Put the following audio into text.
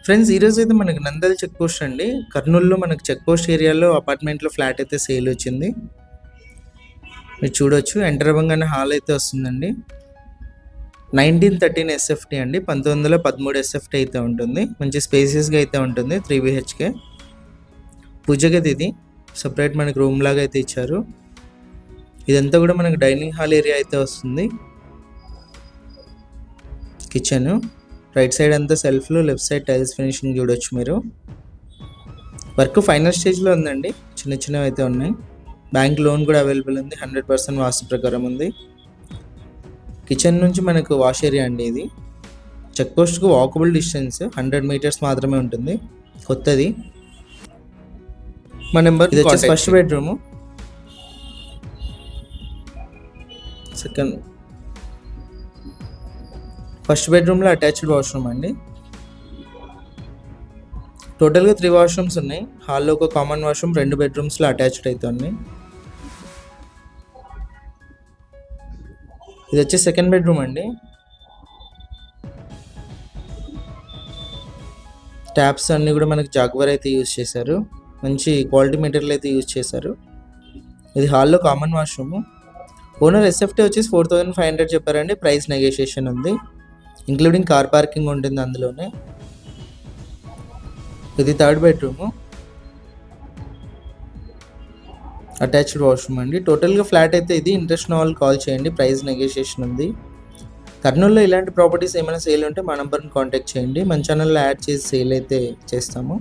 Friends ఈరోజు అయితే మనకి నందల్ చెక్ పోస్ట్ అండి. కర్నూలులో మనకి చెక్ పోస్ట్ ఏరియాలో అపార్ట్మెంట్లో ఫ్లాట్ అయితే సేల్ వచ్చింది. మీరు చూడొచ్చు. ఎంటర్ అవ్వగానే హాల్ అయితే వస్తుందండి. 1913 ఎస్ఎఫ్టీ అండి. 1913 ఎస్ఎఫ్టీ అయితే ఉంటుంది. మంచి స్పేసియస్గా అయితే ఉంటుంది. 3 BHK పూజ గది ఇది. సపరేట్ మనకి రూమ్ లాగా అయితే ఇచ్చారు. ఇదంతా కూడా మనకి డైనింగ్ హాల్ ఏరియా అయితే వస్తుంది. కిచెన్ రైట్ సైడ్ అంతా సెల్ఫ్లు, లెఫ్ట్ సైడ్ టైల్స్ ఫినిషింగ్ చూడొచ్చు మీరు. వర్క్ ఫైనల్ స్టేజ్లో ఉందండి. చిన్న చిన్నవి అయితే ఉన్నాయి. బ్యాంక్ లోన్ కూడా అవైలబుల్ ఉంది. 100% వాస్తు ప్రకారం ఉంది. కిచెన్ నుంచి మనకు వాష్ ఏరియా అండి ఇది. చెక్ పోస్ట్కు వాకబుల్ డిస్టెన్స్ 100 meters మాత్రమే ఉంటుంది. కొత్తది. మా నెంబర్ ఇది వచ్చేసి ఫస్ట్ బెడ్రూము. ఫస్ట్ బెడ్రూమ్లో అటాచ్డ్ వాష్రూమ్ అండి. టోటల్గా 3 వాష్రూమ్స్ ఉన్నాయి. హాల్లో ఒక కామన్ వాష్రూమ్, 2 bedrooms అటాచ్డ్ అయితే ఉన్నాయి. ఇది వచ్చి సెకండ్ బెడ్రూమ్ అండి. ట్యాప్స్ అన్నీ కూడా మనకి జాగ్వర్ అయితే యూజ్ చేశారు. మంచి క్వాలిటీ మెటీరియల్ అయితే యూజ్ చేశారు. ఇది హాల్లో కామన్ వాష్రూమ్. ఓనర్ ఎస్ఎఫ్టీ వచ్చేసి 4500 చెప్పారండి. ప్రైస్ నెగోషియేషన్ ఉంది. ఇంక్లూడింగ్ కార్ పార్కింగ్ ఉంటుంది అందులోనే. ఇది థర్డ్ బెడ్రూము. అటాచ్డ్ వాష్రూమ్ అండి. టోటల్గా ఫ్లాట్ అయితే ఇది. ఇంట్రెస్ట్ ఉన్న వాళ్ళు కాల్ చేయండి. ప్రైస్ నెగోషియేషన్ ఉంది. కర్నూలులో ఇలాంటి ప్రాపర్టీస్ ఏమైనా సేల్ ఉంటే మా నెంబర్ని కాంటాక్ట్ చేయండి. మన ఛానల్లో యాడ్ చేసి సేల్ అయితే చేస్తాము.